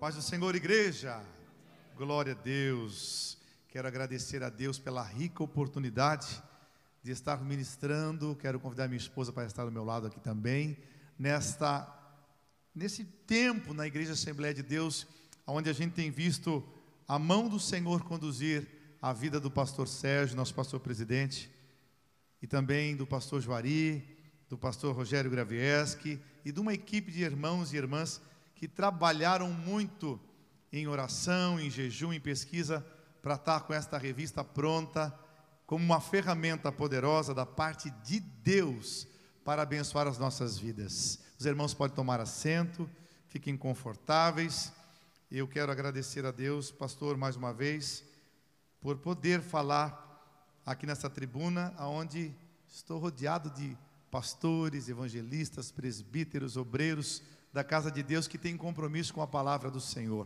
Paz do Senhor, igreja. Glória a Deus. Quero agradecer a Deus pela rica oportunidade de estar ministrando. Quero convidar minha esposa para estar do meu lado aqui também, nesse tempo na Igreja Assembleia de Deus, onde a gente tem visto a mão do Senhor conduzir a vida do pastor Sérgio, nosso pastor presidente, e também do pastor Juari, do pastor Rogério Gravieski e de uma equipe de irmãos e irmãs que trabalharam muito em oração, em jejum, em pesquisa, para estar com esta revista pronta, como uma ferramenta poderosa da parte de Deus para abençoar as nossas vidas. Os irmãos podem tomar assento, fiquem confortáveis. Eu quero agradecer a Deus, pastor, mais uma vez, por poder falar aqui nessa tribuna, onde estou rodeado de pastores, evangelistas, presbíteros, obreiros da casa de Deus que têm compromisso com a palavra do Senhor.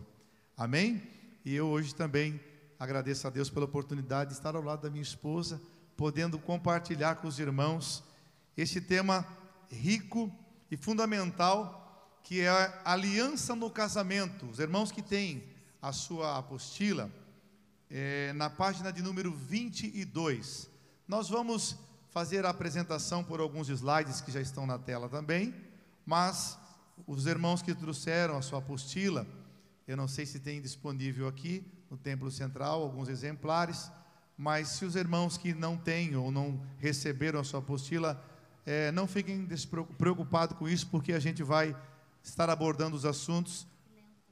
Amém? E eu hoje também agradeço a Deus pela oportunidade de estar ao lado da minha esposa, podendo compartilhar com os irmãos este tema rico e fundamental, que é a aliança no casamento. Os irmãos que têm a sua apostila, na página de número 22, nós vamos fazer a apresentação por alguns slides que já estão na tela também, mas os irmãos que trouxeram a sua apostila, eu não sei se tem disponível aqui no Templo Central alguns exemplares, mas se os irmãos que não têm ou não receberam a sua apostila, não fiquem preocupados com isso, porque a gente vai estar abordando os assuntos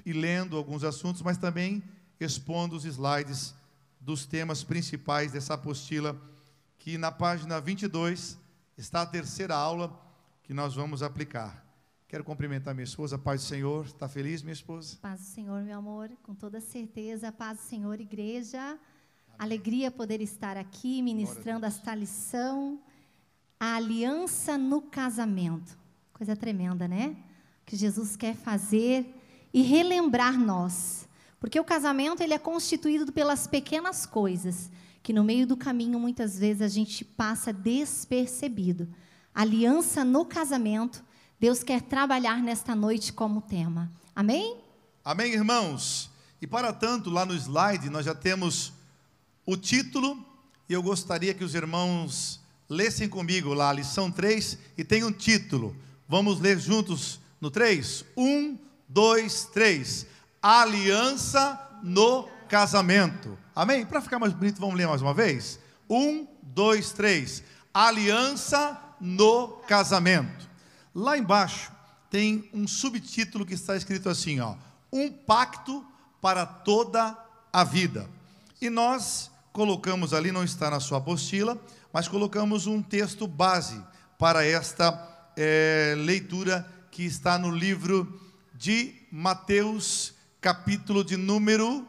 e lendo alguns assuntos, mas também expondo os slides dos temas principais dessa apostila, que na página 22 está a terceira aula que nós vamos aplicar. Quero cumprimentar minha esposa. Paz do Senhor. Está feliz, minha esposa? Paz do Senhor, meu amor, com toda certeza. Paz do Senhor, igreja. Amém. Alegria poder estar aqui ministrando esta lição. A aliança no casamento. Coisa tremenda, né? Que Jesus quer fazer e relembrar nós. Porque o casamento, ele é constituído pelas pequenas coisas, que no meio do caminho, muitas vezes, a gente passa despercebido. Aliança no casamento, Deus quer trabalhar nesta noite como tema. Amém? Amém, irmãos? E para tanto, lá no slide, nós já temos o título, e eu gostaria que os irmãos lessem comigo lá, a lição 3, e tem um título. Vamos ler juntos no 3? 1, 2, 3. Aliança no casamento. Amém? Para ficar mais bonito, vamos ler mais uma vez? 1, 2, 3. Aliança no casamento. Lá embaixo tem um subtítulo que está escrito assim, ó: um pacto para toda a vida. E nós colocamos ali, não está na sua apostila, mas colocamos um texto base para esta leitura, que está no livro de Mateus, capítulo de número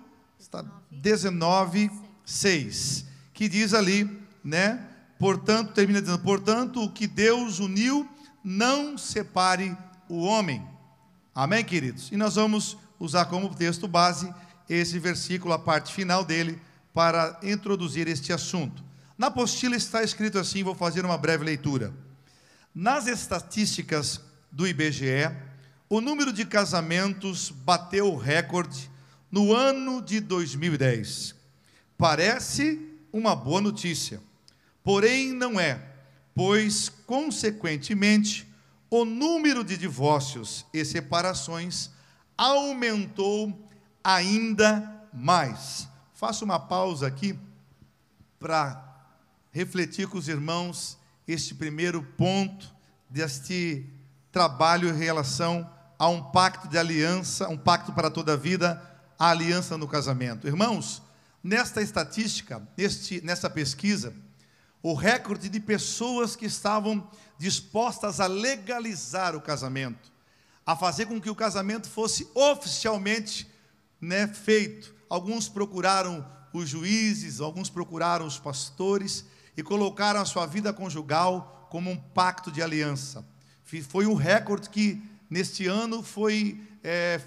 19, 6, que diz ali, né? Portanto, termina dizendo: portanto, o que Deus uniu, não separe o homem. Amém, queridos? E nós vamos usar como texto base esse versículo, a parte final dele, para introduzir este assunto. Na apostila está escrito assim, vou fazer uma breve leitura. Nas estatísticas do IBGE, o número de casamentos bateu o recorde no ano de 2010. Parece uma boa notícia, porém não é, pois, consequentemente, o número de divórcios e separações aumentou ainda mais. Faço uma pausa aqui para refletir com os irmãos este primeiro ponto deste trabalho em relação a um pacto de aliança, um pacto para toda a vida, a aliança no casamento. Irmãos, nesta estatística, nessa pesquisa, o recorde de pessoas que estavam dispostas a legalizar o casamento, a fazer com que o casamento fosse oficialmente, né, feito. Alguns procuraram os juízes, alguns procuraram os pastores e colocaram a sua vida conjugal como um pacto de aliança. Foi um recorde que neste ano foi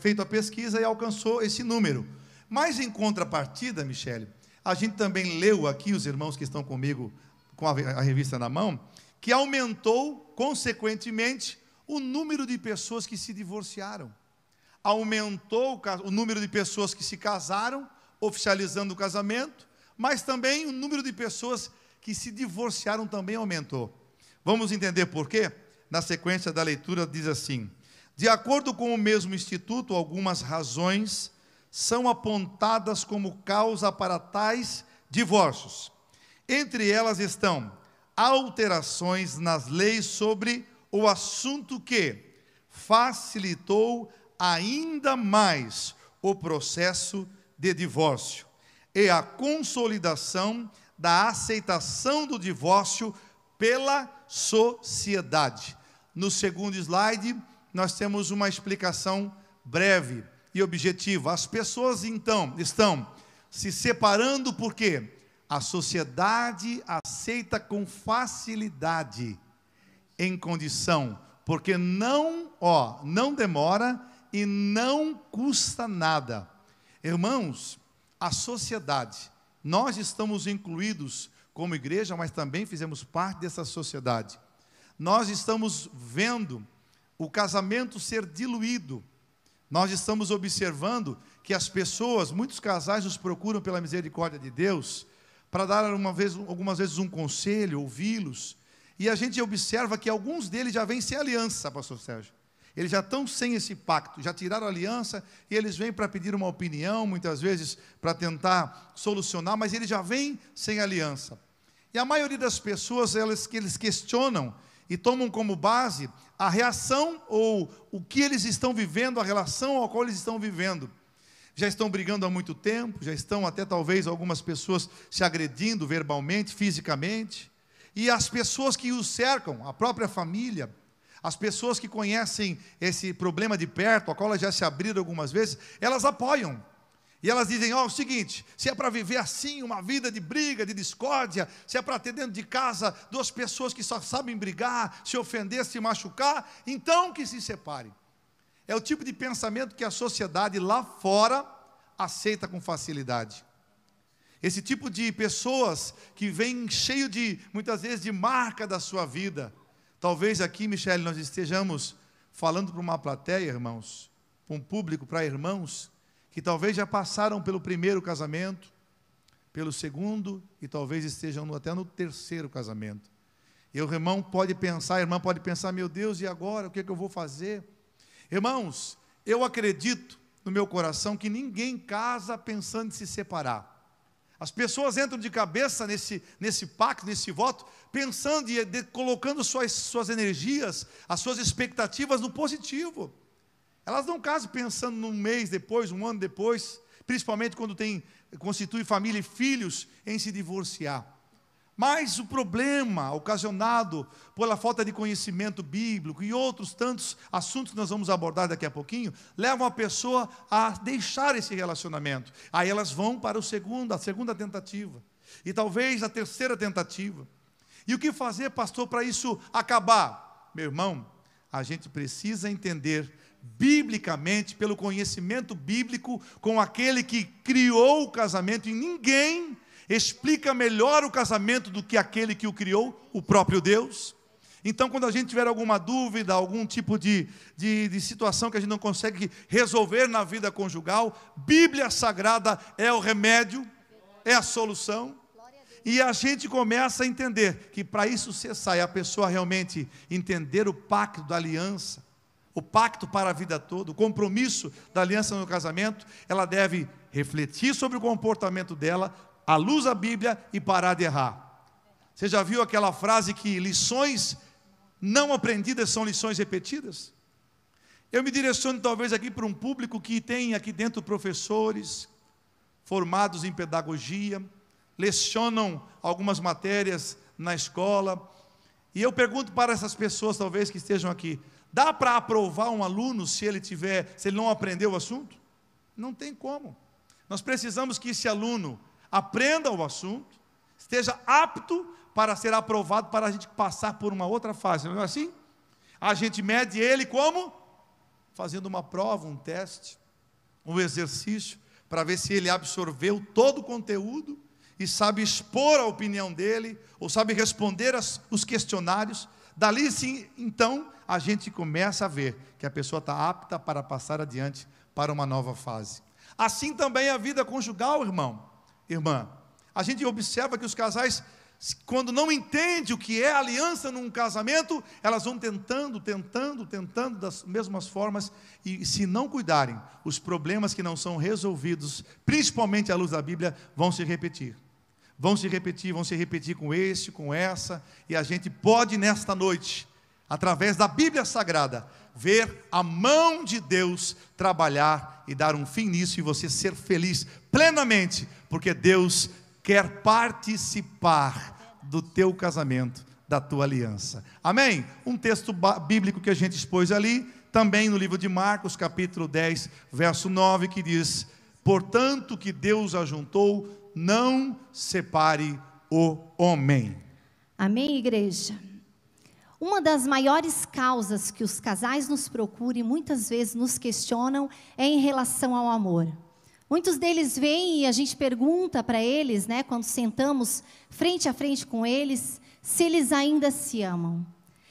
feita a pesquisa e alcançou esse número. Mas em contrapartida, Michele, a gente também leu aqui, os irmãos que estão comigo com a revista na mão, que aumentou, consequentemente, o número de pessoas que se divorciaram. aumentou o número de pessoas que se casaram, oficializando o casamento, mas também o número de pessoas que se divorciaram também aumentou. Vamos entender por quê? Na sequência da leitura diz assim: de acordo com o mesmo instituto, algumas razões são apontadas como causa para tais divórcios. Entre elas estão alterações nas leis sobre o assunto que facilitou ainda mais o processo de divórcio e a consolidação da aceitação do divórcio pela sociedade. No segundo slide, nós temos uma explicação breve e objetiva. As pessoas, então, estão se separando porque a sociedade aceita com facilidade, em condição, porque não demora e não custa nada. Irmãos, a sociedade, nós estamos incluídos como igreja, mas também fizemos parte dessa sociedade. Nós estamos vendo o casamento ser diluído. Nós estamos observando que as pessoas, muitos casais nos procuram pela misericórdia de Deus, para dar algumas vezes um conselho, ouvi-los, e a gente observa que alguns deles já vêm sem aliança, pastor Sérgio. Eles já estão sem esse pacto, já tiraram a aliança, e eles vêm para pedir uma opinião, muitas vezes para tentar solucionar, mas eles já vêm sem aliança. E a maioria das pessoas, eles questionam e tomam como base a reação ou o que eles estão vivendo, a relação a qual eles estão vivendo. Já estão brigando há muito tempo, já estão até talvez algumas pessoas se agredindo verbalmente, fisicamente, e as pessoas que os cercam, a própria família, as pessoas que conhecem esse problema de perto, a qual elas já se abriram algumas vezes, elas apoiam. E elas dizem: ó, o seguinte, se é para viver assim, uma vida de briga, de discórdia, se é para ter dentro de casa duas pessoas que só sabem brigar, se ofender, se machucar, então que se separem. É o tipo de pensamento que a sociedade lá fora aceita com facilidade. Esse tipo de pessoas que vêm cheio de, muitas vezes, de marca da sua vida. Talvez aqui, Michele, nós estejamos falando para uma plateia, irmãos, para um público, para irmãos, que talvez já passaram pelo primeiro casamento, pelo segundo, e talvez estejam até no terceiro casamento. E o irmão pode pensar, a irmã pode pensar: meu Deus, e agora? O que é que eu vou fazer? Irmãos, eu acredito no meu coração que ninguém casa pensando em se separar. As pessoas entram de cabeça nesse pacto, nesse voto, pensando e colocando suas energias, as suas expectativas no positivo. Elas não casam pensando num mês depois, um ano depois, principalmente quando constitui família e filhos, em se divorciar. Mas o problema ocasionado pela falta de conhecimento bíblico e outros tantos assuntos que nós vamos abordar daqui a pouquinho, levam a pessoa a deixar esse relacionamento. Aí elas vão para a segunda tentativa, e talvez a terceira tentativa. E o que fazer, pastor, para isso acabar? Meu irmão, a gente precisa entender biblicamente, pelo conhecimento bíblico, com aquele que criou o casamento, e ninguém explica melhor o casamento do que aquele que o criou, o próprio Deus. Então, quando a gente tiver alguma dúvida, algum tipo de situação que a gente não consegue resolver na vida conjugal, Bíblia Sagrada é o remédio, é a solução. E a gente começa a entender que para isso cessar, e a pessoa realmente entender o pacto da aliança, o pacto para a vida toda, o compromisso da aliança no casamento, ela deve refletir sobre o comportamento dela, à luz da Bíblia, e parar de errar. Você já viu aquela frase que lições não aprendidas são lições repetidas? Eu me direciono talvez aqui para um público que tem aqui dentro professores formados em pedagogia, lecionam algumas matérias na escola, e eu pergunto para essas pessoas talvez que estejam aqui: dá para aprovar um aluno se ele não aprendeu o assunto? Não tem como. Nós precisamos que esse aluno aprenda o assunto, esteja apto para ser aprovado, para a gente passar por uma outra fase, não é assim? A gente mede ele como? Fazendo uma prova, um teste, um exercício, para ver se ele absorveu todo o conteúdo e sabe expor a opinião dele, ou sabe responder os questionários Dali sim, então, a gente começa a ver que a pessoa está apta para passar adiante para uma nova fase. Assim também a vida conjugal, irmão, irmã. A gente observa que os casais, quando não entendem o que é aliança num casamento, elas vão tentando das mesmas formas, e se não cuidarem, os problemas que não são resolvidos, principalmente à luz da Bíblia, vão se repetir com esse, com essa, e a gente pode nesta noite, através da Bíblia Sagrada, ver a mão de Deus trabalhar e dar um fim nisso, e você ser feliz plenamente, porque Deus quer participar do teu casamento, da tua aliança. Amém? Um texto bíblico que a gente expôs ali, também no livro de Marcos, capítulo 10, verso 9, que diz: portanto que Deus ajuntou, não separe o homem. Amém, igreja? Uma das maiores causas que os casais nos procuram e muitas vezes nos questionam é em relação ao amor. Muitos deles vêm e a gente pergunta para eles, né, quando sentamos frente a frente com eles, se eles ainda se amam.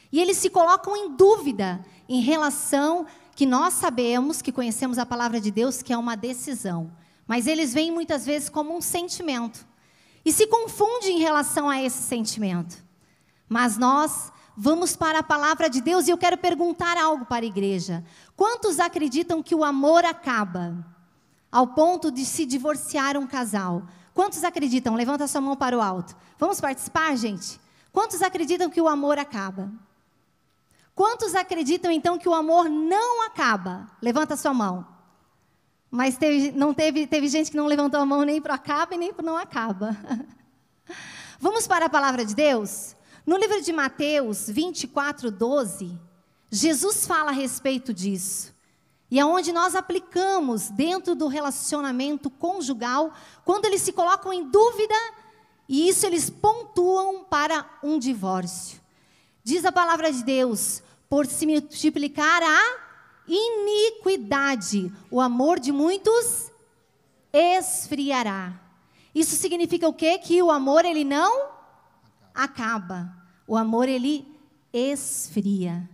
E eles se colocam em dúvida em relação que nós sabemos, que conhecemos a palavra de Deus, que é uma decisão. Mas eles veem muitas vezes como um sentimento. E se confundem em relação a esse sentimento. Mas nós vamos para a palavra de Deus e eu quero perguntar algo para a igreja. Quantos acreditam que o amor acaba ao ponto de se divorciar um casal? Quantos acreditam? Levanta a sua mão para o alto. Vamos participar, gente? Quantos acreditam que o amor acaba? Quantos acreditam então que o amor não acaba? Levanta a sua mão. Mas teve gente que não levantou a mão nem para o acaba e nem para o não acaba. Vamos para a palavra de Deus? No livro de Mateus 24:12, Jesus fala a respeito disso. E é onde nós aplicamos dentro do relacionamento conjugal, quando eles se colocam em dúvida, e isso eles pontuam para um divórcio. Diz a palavra de Deus: por se multiplicar a iniquidade, o amor de muitos esfriará. Isso significa o quê? Que o amor, ele não acaba. O amor, ele esfria.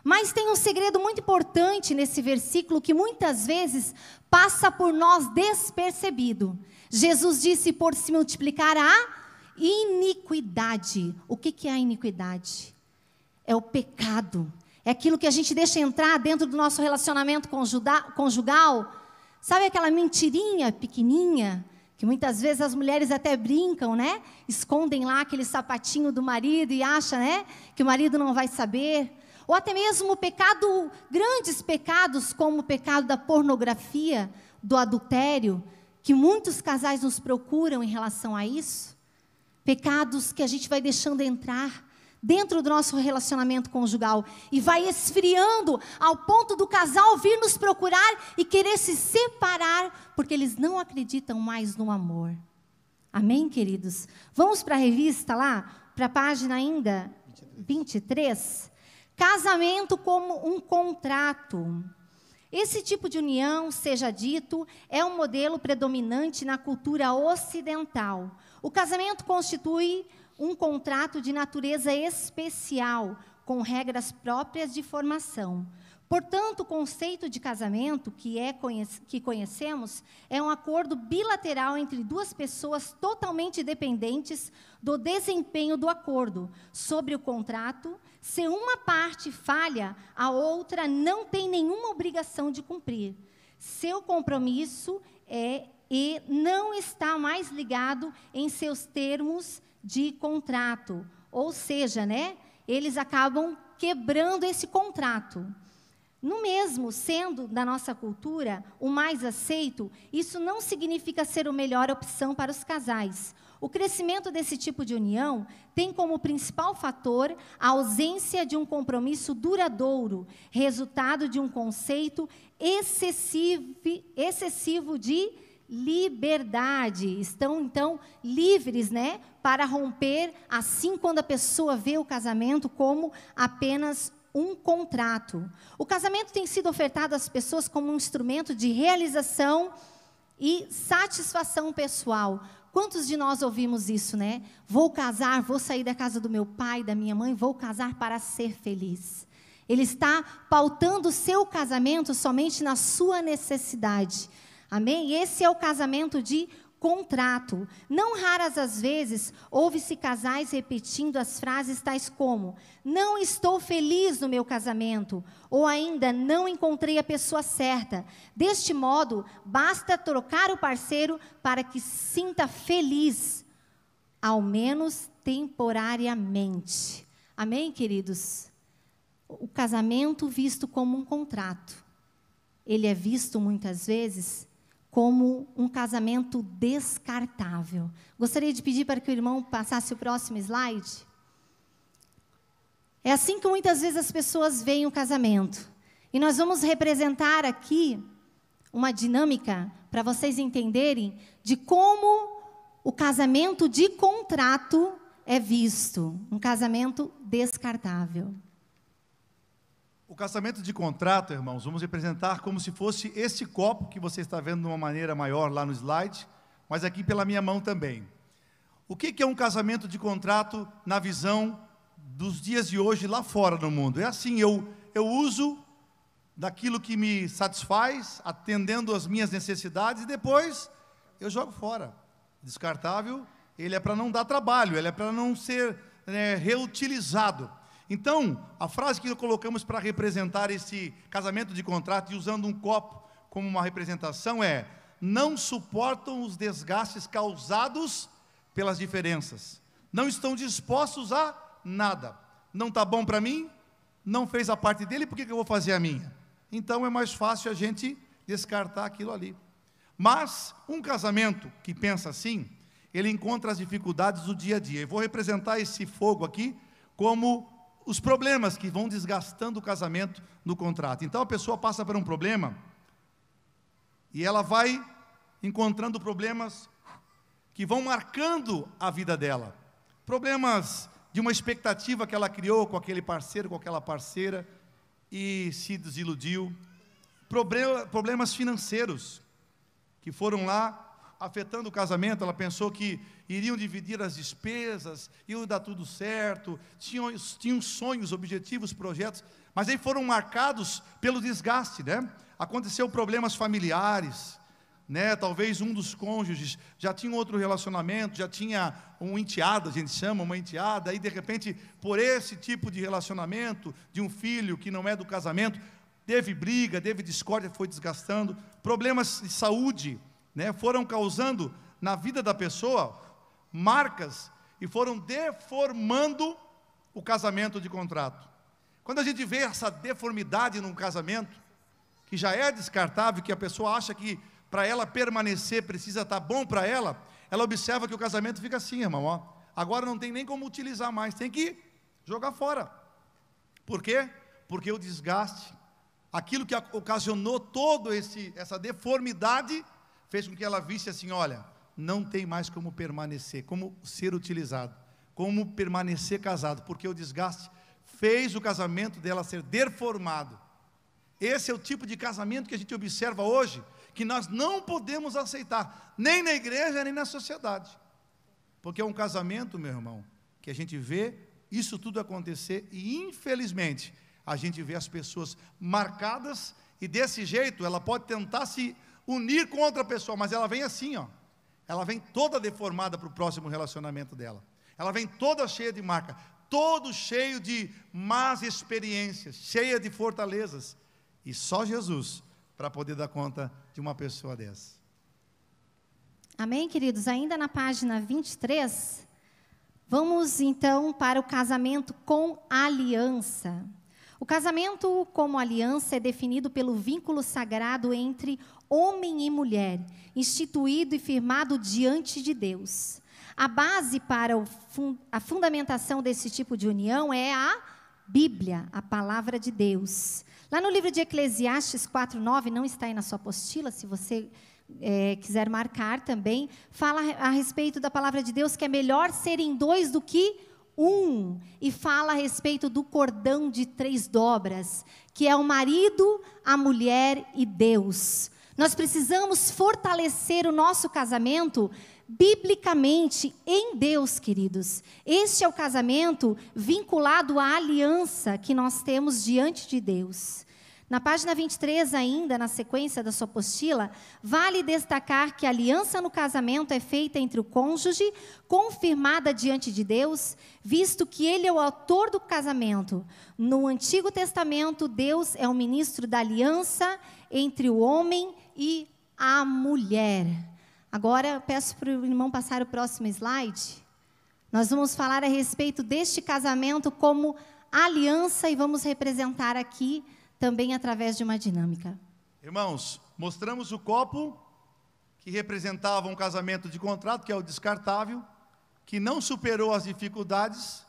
Mas tem um segredo muito importante nesse versículo que muitas vezes passa por nós despercebido. Jesus disse: por se multiplicar a iniquidade. O que é a iniquidade? É o pecado. É aquilo que a gente deixa entrar dentro do nosso relacionamento conjugal. Sabe aquela mentirinha pequenininha, que muitas vezes as mulheres até brincam, né? Escondem lá aquele sapatinho do marido e acham, né, que o marido não vai saber. Ou até mesmo o pecado, grandes pecados, como o pecado da pornografia, do adultério, que muitos casais nos procuram em relação a isso. Pecados que a gente vai deixando entrar dentro do nosso relacionamento conjugal e vai esfriando ao ponto do casal vir nos procurar e querer se separar, porque eles não acreditam mais no amor. Amém, queridos? Vamos para a revista lá, para a página ainda 23. Casamento como um contrato. Esse tipo de união, seja dito, é um modelo predominante na cultura ocidental. O casamento constitui um contrato de natureza especial, com regras próprias de formação. Portanto, o conceito de casamento que conhecemos é um acordo bilateral entre duas pessoas totalmente dependentes do desempenho do acordo. Sobre o contrato, se uma parte falha, a outra não tem nenhuma obrigação de cumprir. Seu compromisso e não está mais ligado em seus termos de contrato, ou seja, né, eles acabam quebrando esse contrato. No mesmo, sendo da nossa cultura o mais aceito, isso não significa ser a melhor opção para os casais. O crescimento desse tipo de união tem como principal fator a ausência de um compromisso duradouro, resultado de um conceito excessivo de liberdade. Estão, então, livres, né, para romper, assim, quando a pessoa vê o casamento como apenas um contrato. O casamento tem sido ofertado às pessoas como um instrumento de realização e satisfação pessoal. Quantos de nós ouvimos isso, né? Vou casar, vou sair da casa do meu pai, da minha mãe, vou casar para ser feliz. Ele está pautando o seu casamento somente na sua necessidade. Amém? Esse é o casamento de contrato. Não raras as vezes, ouve-se casais repetindo as frases tais como: não estou feliz no meu casamento, ou ainda, não encontrei a pessoa certa. Deste modo, basta trocar o parceiro para que se sinta feliz, ao menos temporariamente. Amém, queridos? O casamento visto como um contrato, ele é visto muitas vezes como um casamento descartável. Gostaria de pedir para que o irmão passasse o próximo slide. É assim que muitas vezes as pessoas veem o casamento. E nós vamos representar aqui uma dinâmica para vocês entenderem de como o casamento de contrato é visto. Um casamento descartável. O casamento de contrato, irmãos, vamos representar como se fosse esse copo que você está vendo de uma maneira maior lá no slide, mas aqui pela minha mão também. O que é um casamento de contrato na visão dos dias de hoje lá fora no mundo? É assim, eu uso daquilo que me satisfaz, atendendo às minhas necessidades, e depois eu jogo fora. Descartável, ele é para não dar trabalho, ele é para não ser reutilizado. Então, a frase que colocamos para representar esse casamento de contrato, e usando um copo como uma representação, é: não suportam os desgastes causados pelas diferenças. Não estão dispostos a nada. Não está bom para mim, não fez a parte dele, por que eu vou fazer a minha? Então, é mais fácil a gente descartar aquilo ali. Mas, um casamento que pensa assim, ele encontra as dificuldades do dia a dia. Eu vou representar esse fogo aqui como os problemas que vão desgastando o casamento no contrato. Então a pessoa passa por um problema e ela vai encontrando problemas que vão marcando a vida dela. Problemas de uma expectativa que ela criou com aquele parceiro, com aquela parceira, e se desiludiu. Problemas financeiros que foram lá afetando o casamento. Ela pensou que iriam dividir as despesas, iam dar tudo certo, tinham sonhos, objetivos, projetos, mas aí foram marcados pelo desgaste, né? Aconteceu problemas familiares, né? Talvez um dos cônjuges já tinha outro relacionamento, já tinha um enteado, a gente chama, uma enteada, aí de repente, por esse tipo de relacionamento, de um filho que não é do casamento, teve briga, teve discórdia, foi desgastando, problemas de saúde, né, foram causando na vida da pessoa marcas e foram deformando o casamento de contrato. Quando a gente vê essa deformidade num casamento, que já é descartável, que a pessoa acha que para ela permanecer precisa estar bom para ela, ela observa que o casamento fica assim, irmão, ó, agora não tem nem como utilizar mais, tem que jogar fora. Por quê? Porque o desgaste, aquilo que ocasionou toda essa deformidade, fez com que ela visse assim: olha, não tem mais como permanecer, como ser utilizado, como permanecer casado, porque o desgaste fez o casamento dela ser deformado. Esse é o tipo de casamento que a gente observa hoje, que nós não podemos aceitar, nem na igreja, nem na sociedade, porque é um casamento, meu irmão, que a gente vê isso tudo acontecer, e infelizmente, a gente vê as pessoas marcadas, e desse jeito, ela pode tentar se unir com outra pessoa, mas ela vem assim, ó, ela vem toda deformada para o próximo relacionamento dela, ela vem toda cheia de marca, todo cheio de más experiências, cheia de fortalezas, e só Jesus para poder dar conta de uma pessoa dessa. Amém, queridos? Ainda na página 23, vamos então para o casamento com aliança. O casamento como aliança é definido pelo vínculo sagrado entre homem e mulher, instituído e firmado diante de Deus. A base para a fundamentação desse tipo de união é a Bíblia, a palavra de Deus. Lá no livro de Eclesiastes 4:9, não está aí na sua apostila, se você quiser marcar também, fala a respeito da palavra de Deus, que é melhor serem dois do que um, e fala a respeito do cordão de 3 dobras, que é o marido, a mulher e Deus. Nós precisamos fortalecer o nosso casamento biblicamente em Deus, queridos. Este é o casamento vinculado à aliança que nós temos diante de Deus. Na página 23 ainda, na sequência da sua apostila, vale destacar que a aliança no casamento é feita entre o cônjuge, confirmada diante de Deus, visto que ele é o autor do casamento. No Antigo Testamento, Deus é o ministro da aliança entre o homem e a mulher. Agora, eu peço para o irmão passar o próximo slide. Nós vamos falar a respeito deste casamento como aliança e vamos representar aqui também através de uma dinâmica. Irmãos, mostramos o copo que representava um casamento de contrato, que é o descartável, que não superou as dificuldades,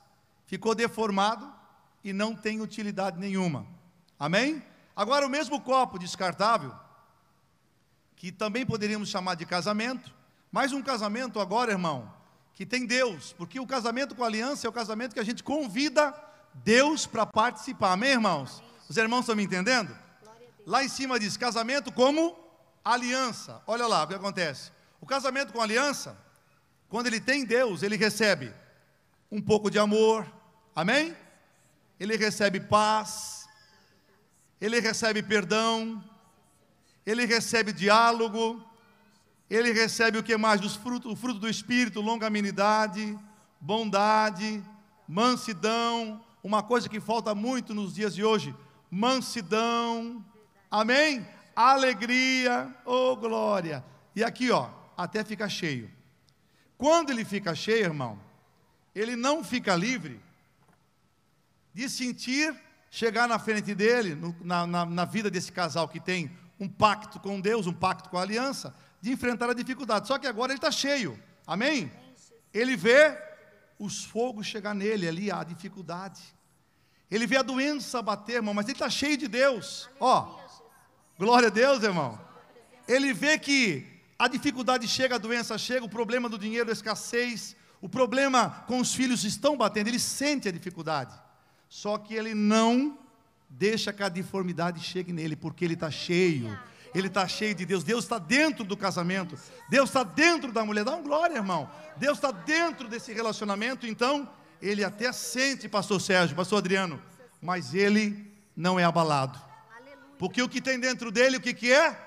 ficou deformado e não tem utilidade nenhuma. Amém? Agora, o mesmo copo descartável, que também poderíamos chamar de casamento, mas um casamento agora, irmão, que tem Deus, porque o casamento com aliança é o casamento que a gente convida Deus para participar. Amém, irmãos? Os irmãos estão me entendendo? Lá em cima diz casamento como aliança. Olha lá o que acontece. O casamento com aliança, quando ele tem Deus, ele recebe um pouco de amor. Amém? Ele recebe paz. Ele recebe perdão. Ele recebe diálogo. Ele recebe o que mais? O fruto do Espírito, longanimidade, bondade, mansidão. Uma coisa que falta muito nos dias de hoje, mansidão, amém? Alegria, oh glória. E aqui, ó, até fica cheio. Quando ele fica cheio, irmão, ele não fica livre de sentir, chegar na frente dele, na vida desse casal que tem um pacto com Deus, um pacto com a aliança, de enfrentar a dificuldade. Só que agora ele está cheio, amém? Ele vê os fogos chegar nele ali, a dificuldade. Ele vê a doença bater, irmão, mas ele está cheio de Deus. Ó, glória a Deus, irmão. Ele vê que a dificuldade chega, a doença chega, o problema do dinheiro, a escassez, o problema com os filhos estão batendo, ele sente a dificuldade. Só que ele não deixa que a deformidade chegue nele, porque ele está cheio. Ele está cheio de Deus. Deus está dentro do casamento. Deus está dentro da mulher. Dá uma glória, irmão. Deus está dentro desse relacionamento, então ele até sente, pastor Sérgio, pastor Adriano, mas ele não é abalado. Porque o que tem dentro dele, o que é?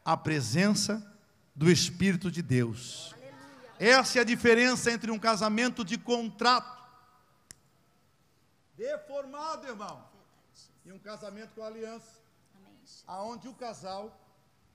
A presença do Espírito de Deus. Essa é a diferença entre um casamento de contrato, deformado, irmão, e um casamento com aliança, aonde o casal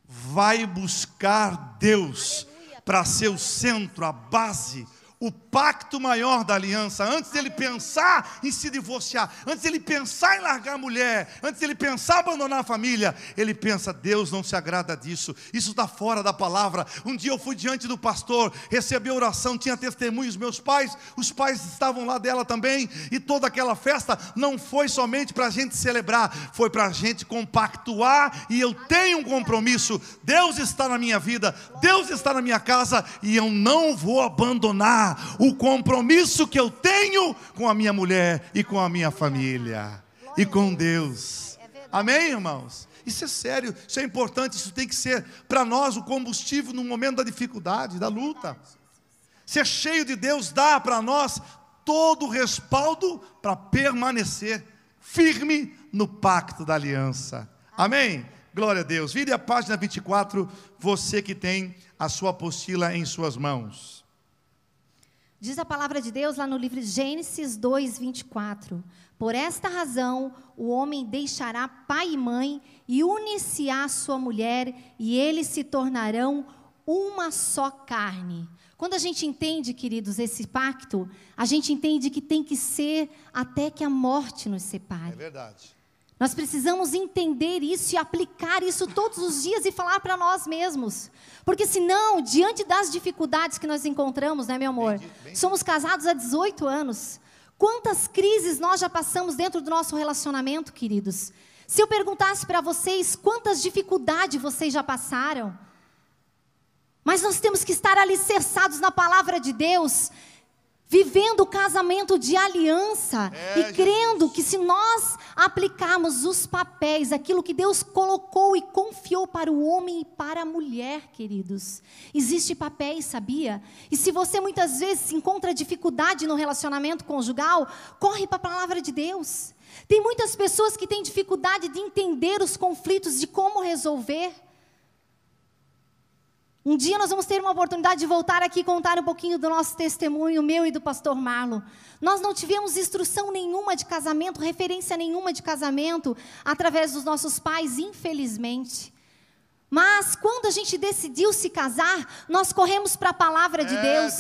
vai buscar Deus para ser o centro, a base, o pacto maior da aliança. Antes dele pensar em se divorciar, antes dele pensar em largar a mulher, antes dele pensar em abandonar a família, ele pensa, Deus não se agrada disso, isso está fora da palavra. Um dia eu fui diante do pastor, recebi a oração, tinha testemunhos, meus pais, os pais estavam lá dela também, e toda aquela festa não foi somente para a gente celebrar, foi para a gente compactuar, e eu tenho um compromisso, Deus está na minha vida, Deus está na minha casa, e eu não vou abandonar o compromisso que eu tenho com a minha mulher e com a minha família e com Deus. Amém, irmãos? Isso é sério, isso é importante, isso tem que ser para nós o combustível no momento da dificuldade, da luta. Ser cheio de Deus dá para nós todo o respaldo para permanecer firme no pacto da aliança. Amém? Glória a Deus. Vire a página 24, você que tem a sua apostila em suas mãos. Diz a palavra de Deus lá no livro de Gênesis 2, 24. Por esta razão, o homem deixará pai e mãe e unir-se à sua mulher, e eles se tornarão uma só carne. Quando a gente entende, queridos, esse pacto, a gente entende que tem que ser até que a morte nos separe. É verdade. Nós precisamos entender isso e aplicar isso todos os dias e falar para nós mesmos. Porque senão, diante das dificuldades que nós encontramos, né, meu amor? Somos casados há 18 anos. Quantas crises nós já passamos dentro do nosso relacionamento, queridos? Se eu perguntasse para vocês, quantas dificuldades vocês já passaram? Mas nós temos que estar alicerçados na palavra de Deus, vivendo o casamento de aliança e crendo que se nós aplicarmos os papéis, aquilo que Deus colocou e confiou para o homem e para a mulher, queridos, existe papéis, sabia? E se você muitas vezes encontra dificuldade no relacionamento conjugal, corre para a palavra de Deus. Tem muitas pessoas que têm dificuldade de entender os conflitos, de como resolver. Um dia nós vamos ter uma oportunidade de voltar aqui e contar um pouquinho do nosso testemunho, meu e do pastor Marlon. Nós não tivemos instrução nenhuma de casamento, referência nenhuma de casamento, através dos nossos pais, infelizmente. Mas quando a gente decidiu se casar, nós corremos para a palavra de Deus.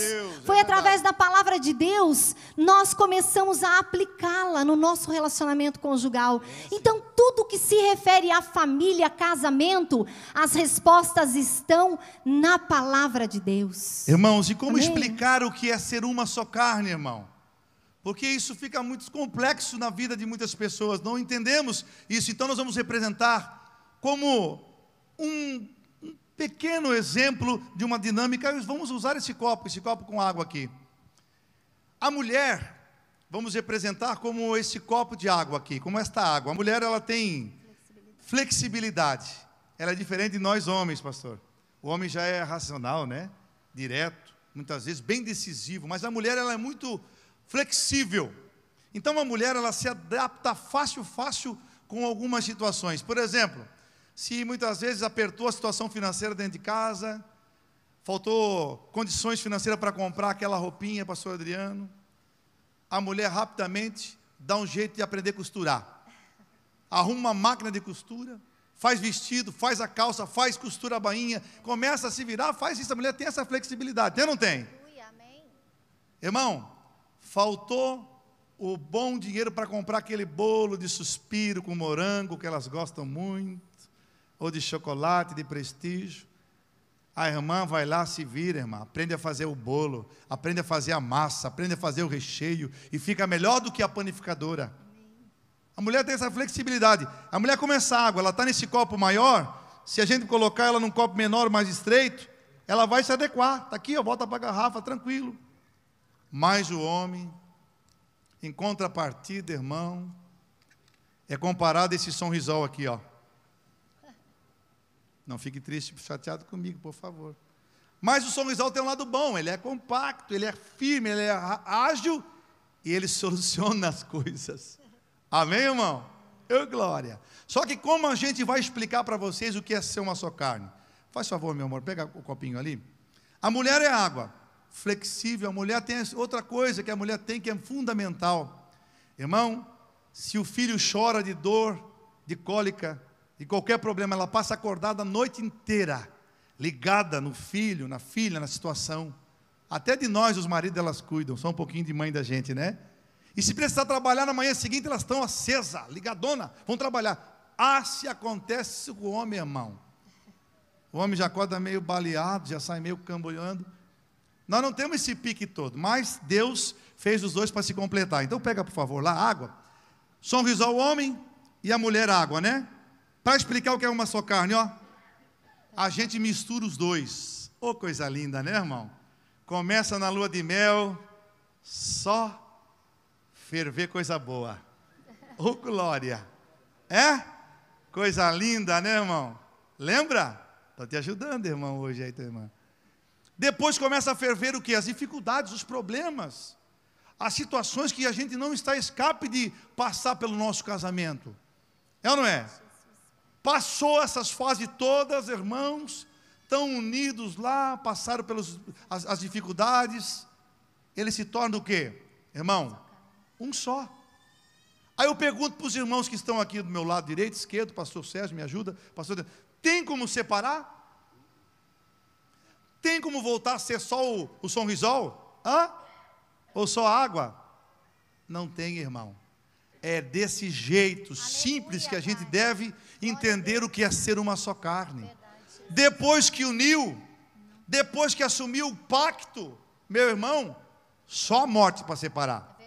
Foi através da palavra de Deus, nós começamos a aplicá-la no nosso relacionamento conjugal. Então, tudo que se refere à família, casamento, as respostas estão na palavra de Deus. Irmãos, e como Amém? explicar o que é ser uma só carne, irmão? Porque isso fica muito complexo na vida de muitas pessoas. Não entendemos isso. Então, nós vamos representar como um pequeno exemplo de uma dinâmica. Vamos usar esse copo com água aqui. A mulher, vamos representar como esse copo de água aqui, como esta água. A mulher, ela tem flexibilidade. Ela é diferente de nós homens, pastor. O homem já é racional, né? Direto, muitas vezes bem decisivo. Mas a mulher, ela é muito flexível. Então, a mulher, ela se adapta fácil com algumas situações. Por exemplo, se muitas vezes apertou a situação financeira dentro de casa, faltou condições financeiras para comprar aquela roupinha, pastor Adriano, a mulher rapidamente dá um jeito de aprender a costurar. Arruma uma máquina de costura, faz vestido, faz a calça, faz costura a bainha, começa a se virar, faz isso. A mulher tem essa flexibilidade, tem ou não tem? Irmão, faltou o bom dinheiro para comprar aquele bolo de suspiro com morango, que elas gostam muito, ou de chocolate, de prestígio. A irmã vai lá, se vira, irmã, aprende a fazer o bolo, aprende a fazer a massa, aprende a fazer o recheio, e fica melhor do que a panificadora. A mulher tem essa flexibilidade. A mulher come essa água, ela está nesse copo maior, se a gente colocar ela num copo menor, mais estreito, ela vai se adequar. Está aqui, volta para a garrafa, tranquilo. Mas o homem, em contrapartida, irmão, é comparado a esse sorrisol aqui, ó. Não fique triste, chateado comigo, por favor. Mas o sorrisol tem um lado bom, ele é compacto, ele é firme, ele é ágil e ele soluciona as coisas. Amém, irmão? Glória. Só que como a gente vai explicar para vocês o que é ser uma só carne? Faz favor, meu amor, pega o copinho ali. A mulher é água, flexível. A mulher tem outra coisa que a mulher tem que é fundamental. Irmão, se o filho chora de dor, de cólica, de qualquer problema, ela passa acordada a noite inteira, ligada no filho, na filha, na situação. Até de nós, os maridos, elas cuidam, são um pouquinho de mãe da gente, né? E se precisar trabalhar na manhã seguinte, elas estão acesas, ligadona, vão trabalhar. Se acontece com o homem, irmão, o homem já acorda meio baleado, já sai meio cambolhando. Nós não temos esse pique todo, mas Deus fez os dois para se completar. Então pega, por favor, lá água. Sorrisol o homem e a mulher água, né? Para explicar o que é uma só carne, ó, a gente mistura os dois. Ô, coisa linda, né, irmão? Começa na lua de mel, só ferver coisa boa. Ô, glória! Coisa linda, né, irmão? Lembra? Estou te ajudando, irmão, hoje aí, tua irmã. Depois começa a ferver o quê? As dificuldades, os problemas, as situações que a gente não está a escape de passar pelo nosso casamento. É ou não é? Passou essas fases todas, irmãos, estão unidos lá, passaram pelas as dificuldades, ele se torna o quê? Irmão, um só. Aí eu pergunto para os irmãos que estão aqui do meu lado direito, esquerdo, pastor Sérgio, me ajuda, pastor, tem como separar? Tem como voltar a ser só o sorrisol? Ou só a água? Não tem, irmão. É desse jeito simples que a gente deve entender o que é ser uma só carne. Depois que uniu, depois que assumiu o pacto, meu irmão, só a morte para separar.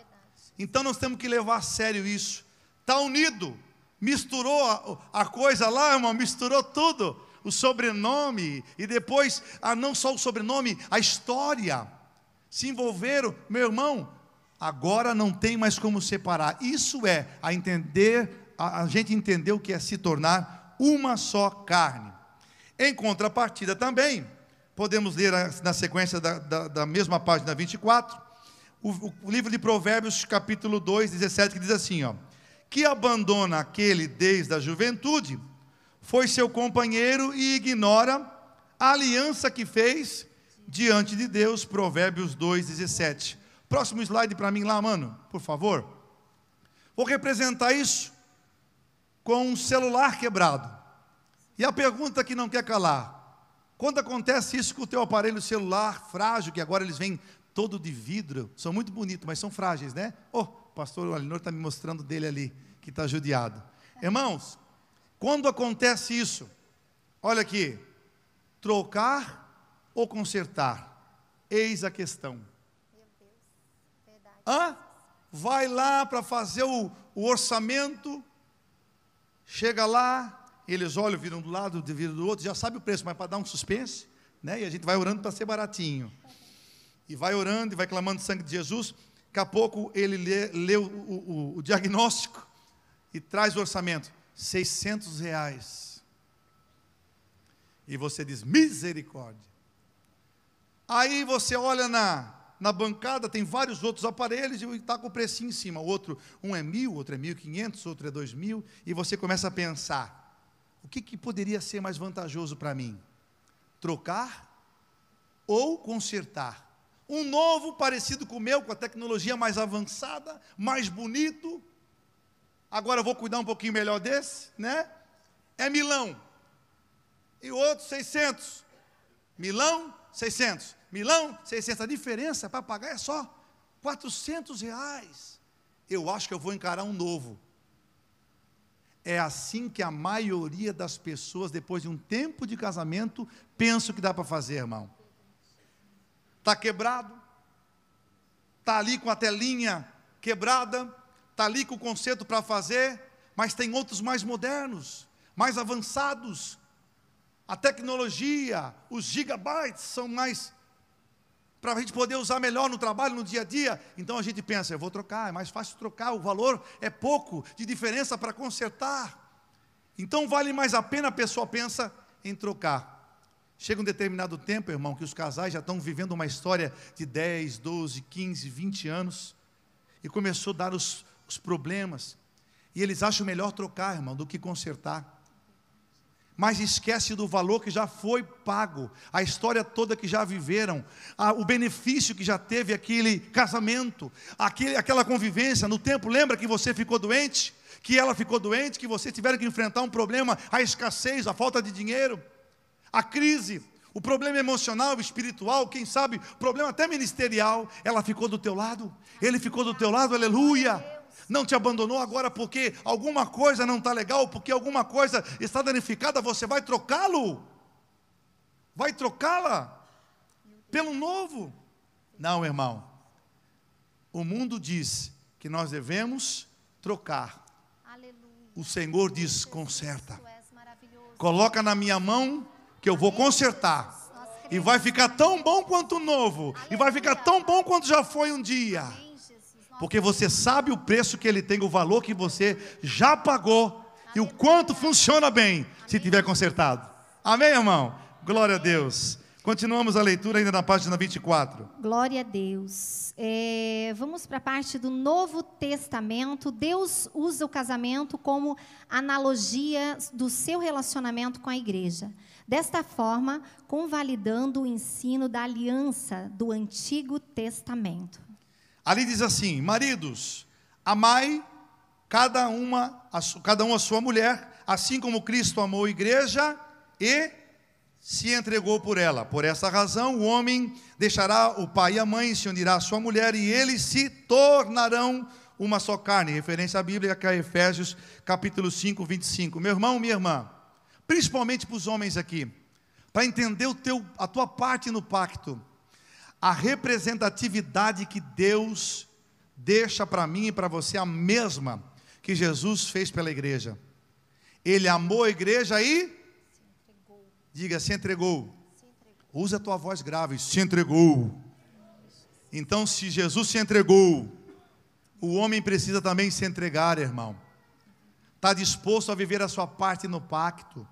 Então nós temos que levar a sério isso. Está unido, misturou a coisa lá, irmão, misturou tudo. O sobrenome, e depois, não só o sobrenome, a história. se envolveram, meu irmão, agora não tem mais como separar. Isso é a gente entender o que é se tornar uma só carne. Em contrapartida também, podemos ler na sequência da mesma página 24, o livro de Provérbios, capítulo 2, 17, que diz assim, ó: que abandona aquele desde a juventude, foi seu companheiro e ignora a aliança que fez diante de Deus. Provérbios 2, 17. Próximo slide para mim lá, mano, por favor. Vou representar isso com um celular quebrado. E a pergunta que não quer calar: quando acontece isso com o teu aparelho celular frágil, que agora eles vêm todo de vidro, são muito bonitos, mas são frágeis, né? O pastor Alinor está me mostrando dele ali, que está judiado. Irmãos, quando acontece isso, olha aqui, trocar ou consertar? Eis a questão. Meu Deus, verdade. Vai lá para fazer o orçamento, chega lá, eles olham, viram do lado, viram do outro, já sabe o preço, mas para dar um suspense, né? E a gente vai orando para ser baratinho. E vai orando, e vai clamando o sangue de Jesus. Daqui a pouco ele lê o diagnóstico e traz o orçamento, R$600. E você diz, misericórdia. Aí você olha na bancada, tem vários outros aparelhos e está com o precinho em cima. Um é 1.000, outro é 1.500, outro é 2.000. E você começa a pensar, o que poderia ser mais vantajoso para mim? Trocar ou consertar? Um novo parecido com o meu, com a tecnologia mais avançada, mais bonito. Agora eu vou cuidar um pouquinho melhor desse, né? É milão. E o outro 600. Milão, 600. Milão, 600. A diferença para pagar é só R$400. Eu acho que eu vou encarar um novo. É assim que a maioria das pessoas, depois de um tempo de casamento, pensam que dá para fazer, irmão. Está quebrado, está ali com a telinha quebrada, está ali com o conserto para fazer, mas tem outros mais modernos, mais avançados. A tecnologia, os gigabytes são mais, para a gente poder usar melhor no trabalho, no dia a dia. Então a gente pensa, eu vou trocar, é mais fácil trocar, o valor é pouco de diferença para consertar. Então vale mais a pena, a pessoa pensa em trocar. Chega um determinado tempo, irmão, que os casais já estão vivendo uma história de 10, 12, 15, 20 anos, e começou a dar os problemas, e eles acham melhor trocar, irmão, do que consertar. Mas esquece do valor que já foi pago, a história toda que já viveram, o benefício que já teve aquele casamento, aquela convivência. No tempo, lembra que você ficou doente, que ela ficou doente, que vocês tiveram que enfrentar um problema, a escassez, a falta de dinheiro, a crise, o problema emocional, espiritual, quem sabe, problema até ministerial. Ela ficou do teu lado, ele ficou do teu lado, aleluia. Não te abandonou agora porque alguma coisa não está legal, porque alguma coisa está danificada, você vai trocá-lo? Vai trocá-la pelo novo? Não, irmão. O mundo diz que nós devemos trocar. Aleluia. O Senhor diz, conserta. Coloca na minha mão que eu vou consertar. E vai ficar tão bom quanto o novo. E vai ficar tão bom quanto já foi um dia. Porque você sabe o preço que ele tem, o valor que você já pagou e o quanto funciona bem se tiver consertado. Amém, irmão? Glória a Deus. Continuamos a leitura ainda na página 24. Glória a Deus. Vamos para a parte do Novo Testamento. Deus usa o casamento como analogia do seu relacionamento com a igreja. Desta forma, convalidando o ensino da aliança do Antigo Testamento. Ali diz assim, maridos, amai cada um a sua mulher, assim como Cristo amou a igreja e se entregou por ela. Por essa razão, o homem deixará o pai e a mãe, se unirá à sua mulher, e eles se tornarão uma só carne. Referência à Bíblia, que é Efésios, capítulo 5, 25. Meu irmão, minha irmã, principalmente para os homens aqui, para entender a tua parte no pacto, a representatividade que Deus deixa para mim e para você, a mesma que Jesus fez pela igreja. Ele amou a igreja e diga, se entregou. Usa a tua voz grave, se entregou. Então, se Jesus se entregou, o homem precisa também se entregar, irmão. Está disposto a viver a sua parte no pacto.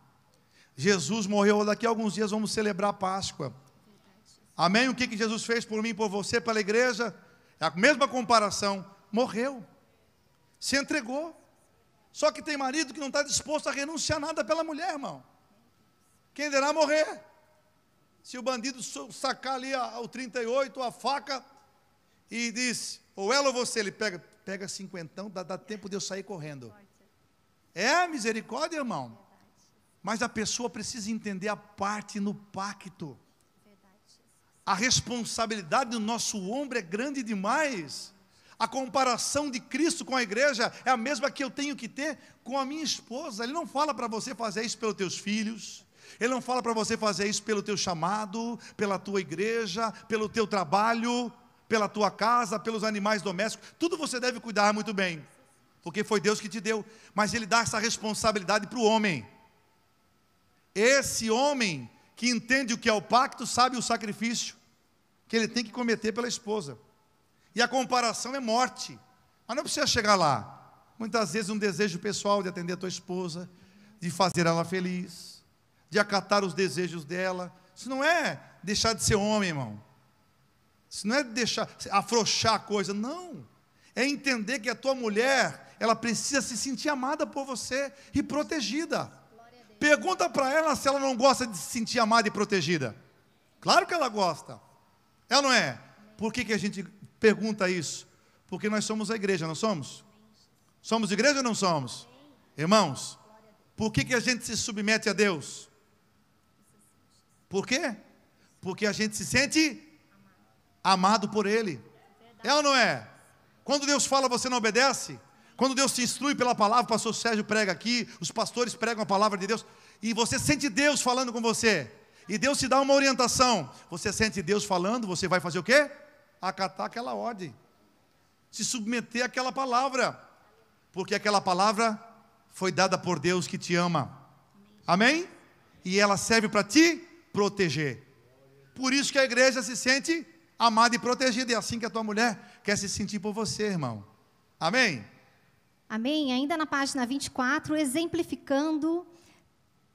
Jesus morreu, daqui a alguns dias vamos celebrar a Páscoa. Amém? O que Jesus fez por mim, por você, pela igreja? É a mesma comparação. Morreu. Se entregou. Só que tem marido que não está disposto a renunciar nada pela mulher, irmão. Quem derá morrer? Se o bandido sacar ali o 38, a faca, e diz, ou ela ou você, ele pega 50, dá tempo de eu sair correndo. É misericórdia, irmão. Mas a pessoa precisa entender a parte no pacto. A responsabilidade do nosso ombro é grande demais. A comparação de Cristo com a igreja é a mesma que eu tenho que ter com a minha esposa. Ele não fala para você fazer isso pelos teus filhos. Ele não fala para você fazer isso pelo teu chamado, pela tua igreja, pelo teu trabalho, pela tua casa, pelos animais domésticos. Tudo você deve cuidar muito bem, porque foi Deus que te deu. Mas Ele dá essa responsabilidade para o homem. Esse homem que entende o que é o pacto, sabe o sacrifício que ele tem que cometer pela esposa. E a comparação é morte. Mas não precisa chegar lá. Muitas vezes um desejo pessoal de atender a tua esposa, de fazer ela feliz, de acatar os desejos dela. Isso não é deixar de ser homem, irmão. Isso não é deixar, afrouxar a coisa, não. É entender que a tua mulher, ela precisa se sentir amada por você e protegida. Pergunta para ela se ela não gosta de se sentir amada e protegida. Claro que ela gosta. É ou não é? Por que a gente pergunta isso? Porque nós somos a igreja, não somos? Somos igreja ou não somos? Irmãos, por que a gente se submete a Deus? Por quê? Porque a gente se sente amado por Ele. É ou não é? Quando Deus fala, você não obedece? Quando Deus te instrui pela palavra, o pastor Sérgio prega aqui, os pastores pregam a palavra de Deus, e você sente Deus falando com você, e Deus te dá uma orientação, você sente Deus falando, você vai fazer o quê? Acatar aquela ordem, se submeter àquela palavra, porque aquela palavra foi dada por Deus que te ama. Amém? E ela serve para te proteger. Por isso que a igreja se sente amada e protegida, e é assim que a tua mulher quer se sentir por você, irmão. Amém? Amém? Ainda na página 24, exemplificando,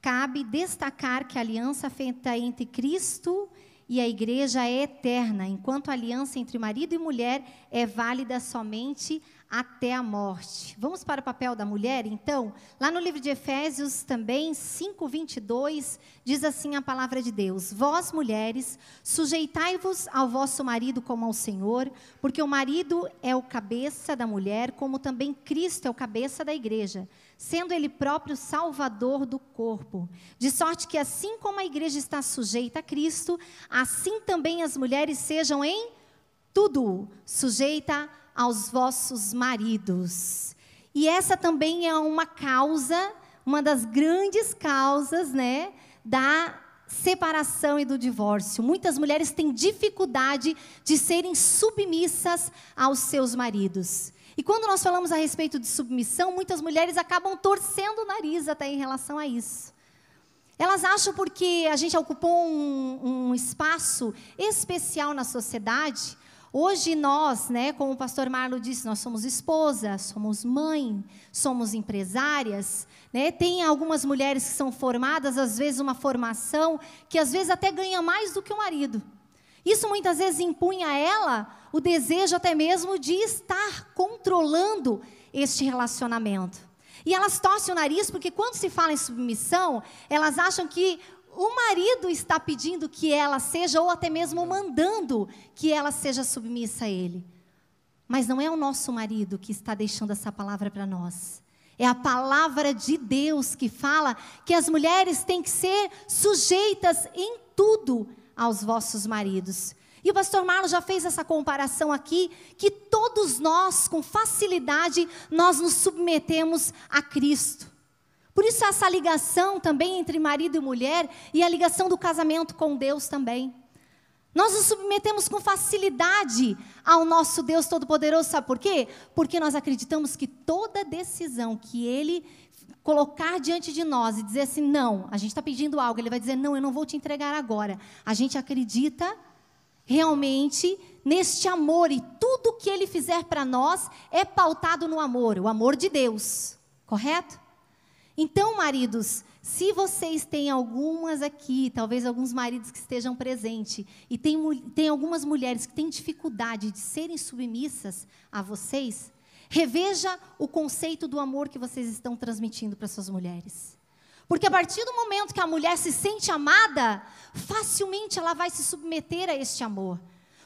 cabe destacar que a aliança feita entre Cristo e a igreja é eterna, enquanto a aliança entre marido e mulher é válida somente até a morte. Vamos para o papel da mulher, então? Lá no livro de Efésios também, 5:22, diz assim a palavra de Deus: Vós, mulheres, sujeitai-vos ao vosso marido como ao Senhor, porque o marido é o cabeça da mulher, como também Cristo é o cabeça da igreja, sendo Ele próprio Salvador do corpo. De sorte que assim como a igreja está sujeita a Cristo, assim também as mulheres sejam em tudo sujeita aos vossos maridos. E essa também é uma causa, uma das grandes causas, né, da separação e do divórcio. Muitas mulheres têm dificuldade de serem submissas aos seus maridos. E quando nós falamos a respeito de submissão, muitas mulheres acabam torcendo o nariz até em relação a isso. Elas acham porque a gente ocupou um espaço especial na sociedade. Hoje nós, né, como o pastor Marlo disse, nós somos esposa, somos mãe, somos empresárias, né? Tem algumas mulheres que são formadas, às vezes uma formação que às vezes até ganha mais do que o marido. Isso muitas vezes impunha a ela o desejo até mesmo de estar controlando este relacionamento. E elas torcem o nariz porque quando se fala em submissão, elas acham que o marido está pedindo que ela seja, ou até mesmo mandando que ela seja submissa a ele. Mas não é o nosso marido que está deixando essa palavra para nós. É a palavra de Deus que fala que as mulheres têm que ser sujeitas em tudo aos vossos maridos. E o pastor Marlo já fez essa comparação aqui, que todos nós, com facilidade, nós nos submetemos a Cristo. Por isso essa ligação também entre marido e mulher, e a ligação do casamento com Deus também. Nós nos submetemos com facilidade ao nosso Deus Todo-Poderoso, sabe por quê? Porque nós acreditamos que toda decisão que Ele colocar diante de nós e dizer assim, não, a gente está pedindo algo, Ele vai dizer, não, eu não vou te entregar agora. A gente acredita realmente neste amor, e tudo que Ele fizer para nós é pautado no amor, o amor de Deus, correto? Então, maridos, se vocês têm algumas aqui, talvez alguns maridos que estejam presentes, e tem algumas mulheres que têm dificuldade de serem submissas a vocês, reveja o conceito do amor que vocês estão transmitindo para suas mulheres. Porque a partir do momento que a mulher se sente amada, facilmente ela vai se submeter a este amor.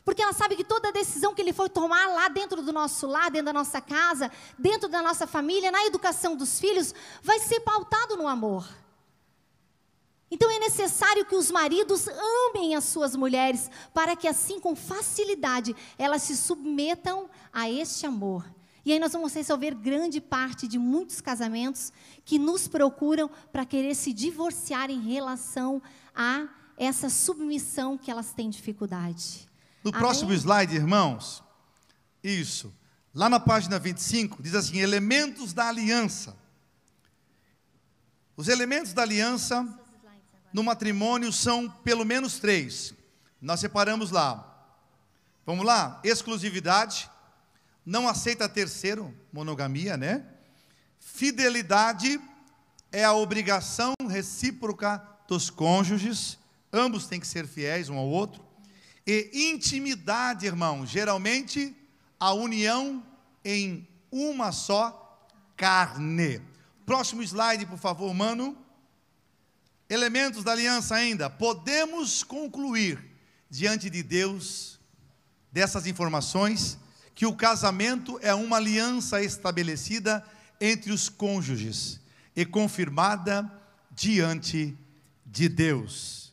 Porque ela sabe que toda decisão que ele for tomar lá dentro do nosso lar, dentro da nossa casa, dentro da nossa família, na educação dos filhos, vai ser pautado no amor. Então é necessário que os maridos amem as suas mulheres, para que assim, com facilidade, elas se submetam a este amor. E aí nós vamos resolver grande parte de muitos casamentos que nos procuram para querer se divorciar em relação a essa submissão que elas têm dificuldade. No próximo slide, irmãos, isso, lá na página 25, diz assim, elementos da aliança. Os elementos da aliança no matrimônio são pelo menos 3. Nós separamos lá. Vamos lá? Exclusividade, não aceita terceiro, monogamia, né? Fidelidade é a obrigação recíproca dos cônjuges, ambos têm que ser fiéis um ao outro. E intimidade, irmão, geralmente a união em uma só carne. Próximo slide, por favor, mano. Elementos da aliança ainda. Podemos concluir, diante de Deus, dessas informações, que o casamento é uma aliança estabelecida entre os cônjuges e confirmada diante de Deus.